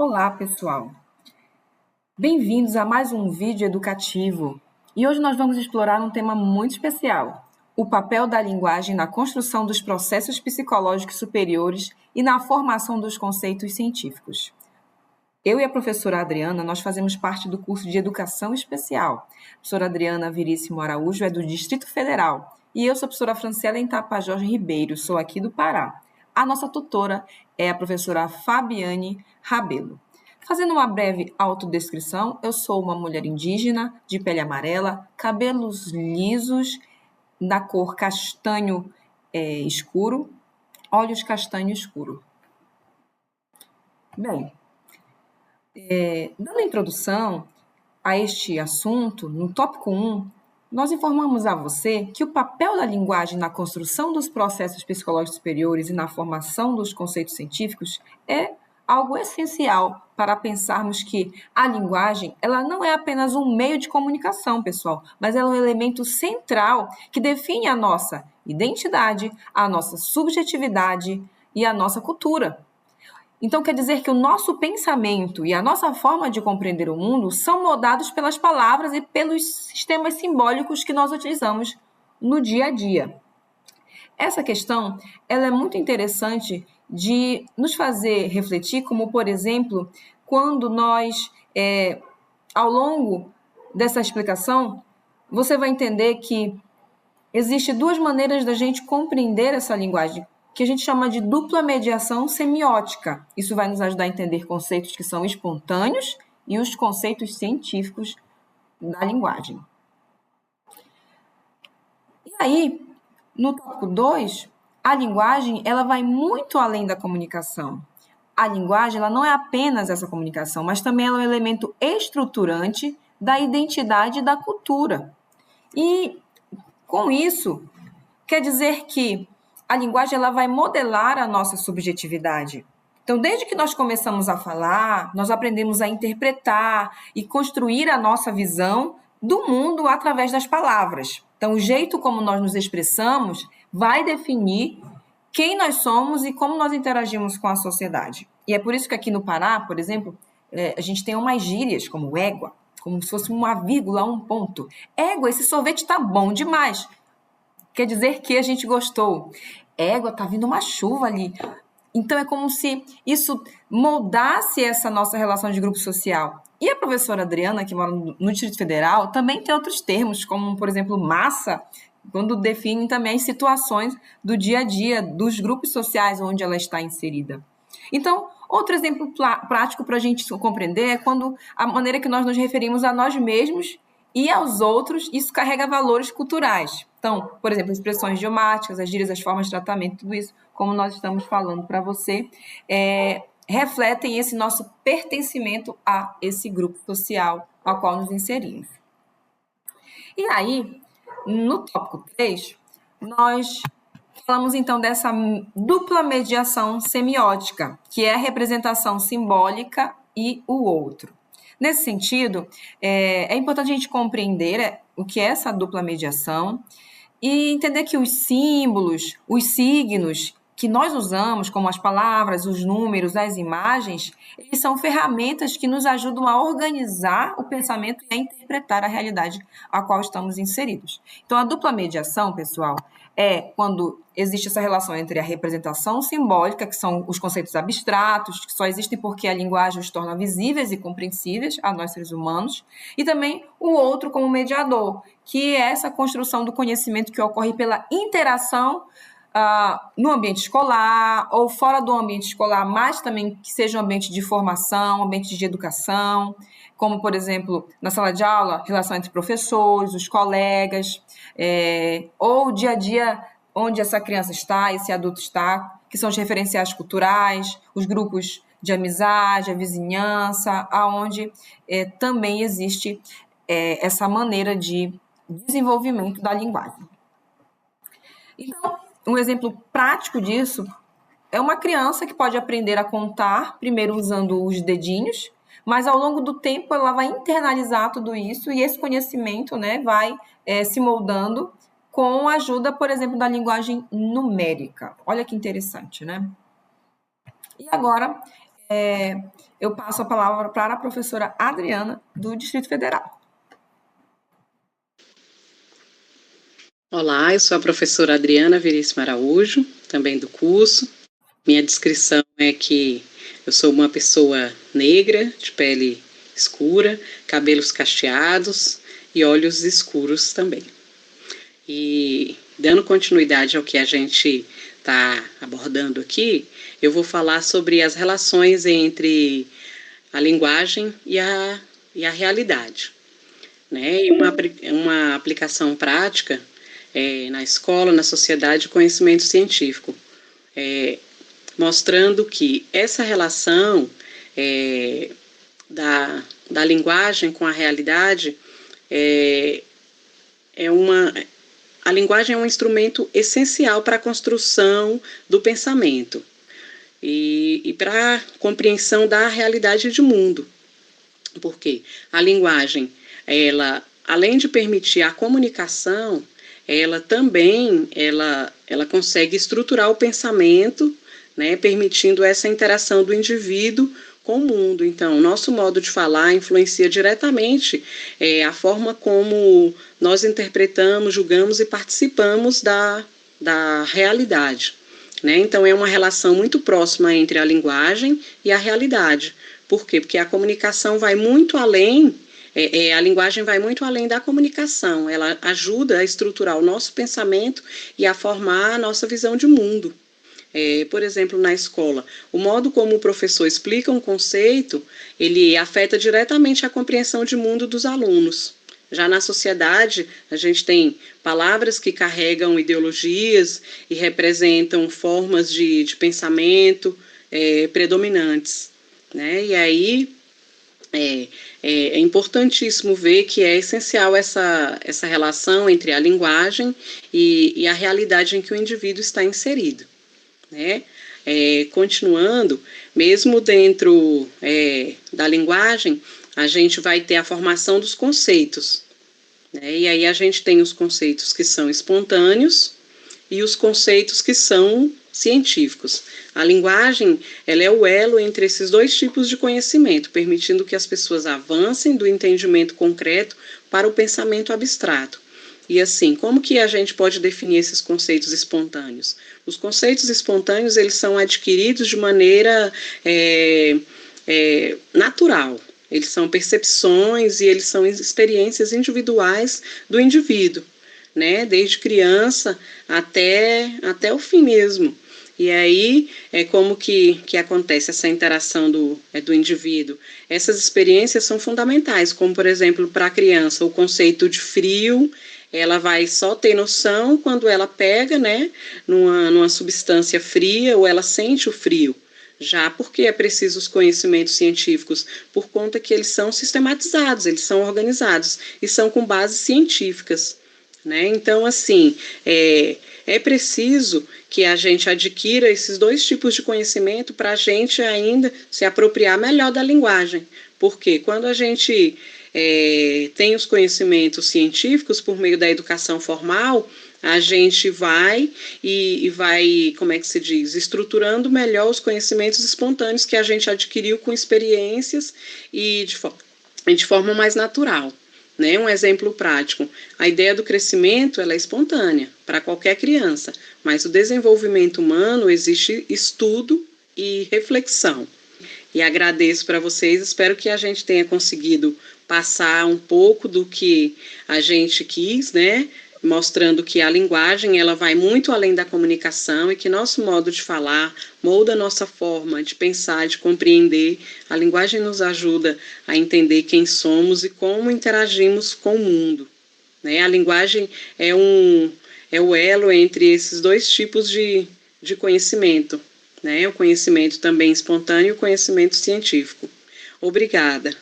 Olá, pessoal! Bem-vindos a mais um vídeo educativo. E hoje nós vamos explorar um tema muito especial: o papel da linguagem na construção dos processos psicológicos superiores e na formação dos conceitos científicos. Eu e a professora Adriana, nós fazemos parte do curso de Educação Especial. A professora Adriana Veríssimo Araújo é do Distrito Federal e eu sou a professora Franciela Tapajós Ribeiro, sou aqui do Pará. A nossa tutora é a professora Fabiane Rabelo. Fazendo uma breve autodescrição, eu sou uma mulher indígena, de pele amarela, cabelos lisos, da cor castanho escuro, olhos castanho escuro. Bem, dando introdução a este assunto, no tópico 1, nós informamos a você que o papel da linguagem na construção dos processos psicológicos superiores e na formação dos conceitos científicos é algo essencial para pensarmos que a linguagem ela não é apenas um meio de comunicação, pessoal, mas ela é um elemento central que define a nossa identidade, a nossa subjetividade e a nossa cultura. Então, quer dizer que o nosso pensamento e a nossa forma de compreender o mundo são moldados pelas palavras e pelos sistemas simbólicos que nós utilizamos no dia a dia. Essa questão ela é muito interessante de nos fazer refletir, como, por exemplo, quando nós, ao longo dessa explicação, você vai entender que existem duas maneiras da gente compreender essa linguagem, que a gente chama de dupla mediação semiótica. Isso vai nos ajudar a entender conceitos que são espontâneos e os conceitos científicos da linguagem. E aí, no tópico 2, a linguagem ela vai muito além da comunicação. A linguagem ela não é apenas essa comunicação, mas também ela é um elemento estruturante da identidade e da cultura. E, com isso, quer dizer que a linguagem ela vai modelar a nossa subjetividade. Então, desde que nós começamos a falar, nós aprendemos a interpretar e construir a nossa visão do mundo através das palavras. Então, o jeito como nós nos expressamos vai definir quem nós somos e como nós interagimos com a sociedade. E é por isso que aqui no Pará, por exemplo, a gente tem umas gírias como égua, como se fosse uma vírgula, um ponto. Égua, esse sorvete tá bom demais. Quer dizer que a gente gostou. Égua, tá vindo uma chuva ali. Então, é como se isso moldasse essa nossa relação de grupo social. E a professora Adriana, que mora no Distrito Federal, também tem outros termos, como, por exemplo, massa, quando define também as situações do dia a dia, dos grupos sociais onde ela está inserida. Então, outro exemplo prático para a gente compreender é quando a maneira que nós nos referimos a nós mesmos e aos outros, isso carrega valores culturais. Então, por exemplo, expressões idiomáticas, as gírias, as formas de tratamento, tudo isso, como nós estamos falando para você, refletem esse nosso pertencimento a esse grupo social ao qual nos inserimos. E aí, no tópico 3, nós falamos então dessa dupla mediação semiótica, que é a representação simbólica e o outro. Nesse sentido, é importante a gente compreender o que é essa dupla mediação e entender que os símbolos, os signos que nós usamos, como as palavras, os números, as imagens, eles são ferramentas que nos ajudam a organizar o pensamento e a interpretar a realidade a qual estamos inseridos. Então, a dupla mediação, pessoal, é quando existe essa relação entre a representação simbólica, que são os conceitos abstratos, que só existem porque a linguagem os torna visíveis e compreensíveis a nós seres humanos, e também o outro como mediador, que é essa construção do conhecimento que ocorre pela interação no ambiente escolar ou fora do ambiente escolar, mas também que seja um ambiente de formação, um ambiente de educação, como, por exemplo, na sala de aula, relação entre professores, os colegas, ou o dia a dia onde essa criança está, esse adulto está, que são os referenciais culturais, os grupos de amizade, a vizinhança, aonde também existe essa maneira de desenvolvimento da linguagem. Então, um exemplo prático disso é uma criança que pode aprender a contar, primeiro usando os dedinhos, mas ao longo do tempo ela vai internalizar tudo isso e esse conhecimento, né, vai se moldando com a ajuda, por exemplo, da linguagem numérica. Olha que interessante, né? E agora, eu passo a palavra para a professora Adriana, do Distrito Federal. Olá, eu sou a professora Adriana Veríssimo Araújo, também do curso. Minha descrição é que eu sou uma pessoa negra, de pele escura, cabelos cacheados e olhos escuros também. E dando continuidade ao que a gente está abordando aqui, eu vou falar sobre as relações entre a linguagem e a realidade, né? E uma aplicação prática na escola, na sociedade, conhecimento científico, mostrando que essa relação da linguagem com a realidade a linguagem é um instrumento essencial para a construção do pensamento e para a compreensão da realidade do mundo. Porque a linguagem, ela, além de permitir a comunicação, ela também ela consegue estruturar o pensamento, né, permitindo essa interação do indivíduo com o mundo. Então, nosso modo de falar influencia diretamente a forma como nós interpretamos, julgamos e participamos da realidade, né? Então, é uma relação muito próxima entre a linguagem e a realidade. Por quê? Porque a comunicação vai muito além, a linguagem vai muito além da comunicação. Ela ajuda a estruturar o nosso pensamento e a formar a nossa visão de mundo. Por exemplo, na escola, o modo como o professor explica um conceito, ele afeta diretamente a compreensão de mundo dos alunos. Já na sociedade, a gente tem palavras que carregam ideologias e representam formas de pensamento predominantes, né? E aí é importantíssimo ver que é essencial essa relação entre a linguagem e a realidade em que o indivíduo está inserido, né? Continuando, mesmo dentro da linguagem, a gente vai ter a formação dos conceitos, né? E aí a gente tem os conceitos que são espontâneos e os conceitos que são científicos. A linguagem, ela é o elo entre esses dois tipos de conhecimento, permitindo que as pessoas avancem do entendimento concreto para o pensamento abstrato. E assim, como que a gente pode definir esses conceitos espontâneos? Os conceitos espontâneos, eles são adquiridos de maneira natural. Eles são percepções e eles são experiências individuais do indivíduo, né? Desde criança até o fim mesmo. E aí é como que acontece essa interação do indivíduo. Essas experiências são fundamentais, como por exemplo, para a criança, o conceito de frio, ela vai só ter noção quando ela pega, né, numa substância fria ou ela sente o frio. Já porque é preciso os conhecimentos científicos, por conta que eles são sistematizados, eles são organizados e são com bases científicas, né? Então, assim, é preciso que a gente adquira esses dois tipos de conhecimento para a gente ainda se apropriar melhor da linguagem. Porque quando a gente tem os conhecimentos científicos por meio da educação formal, a gente vai como é que se diz, estruturando melhor os conhecimentos espontâneos que a gente adquiriu com experiências e de forma mais natural. Né? Um exemplo prático, a ideia do crescimento ela é espontânea para qualquer criança, mas o desenvolvimento humano existe estudo e reflexão. E agradeço para vocês, espero que a gente tenha conseguido passar um pouco do que a gente quis, né? Mostrando que a linguagem ela vai muito além da comunicação e que nosso modo de falar molda a nossa forma de pensar, de compreender. A linguagem nos ajuda a entender quem somos e como interagimos com o mundo, né? A linguagem é o elo entre esses dois tipos de conhecimento, né? O conhecimento também espontâneo e o conhecimento científico. Obrigada.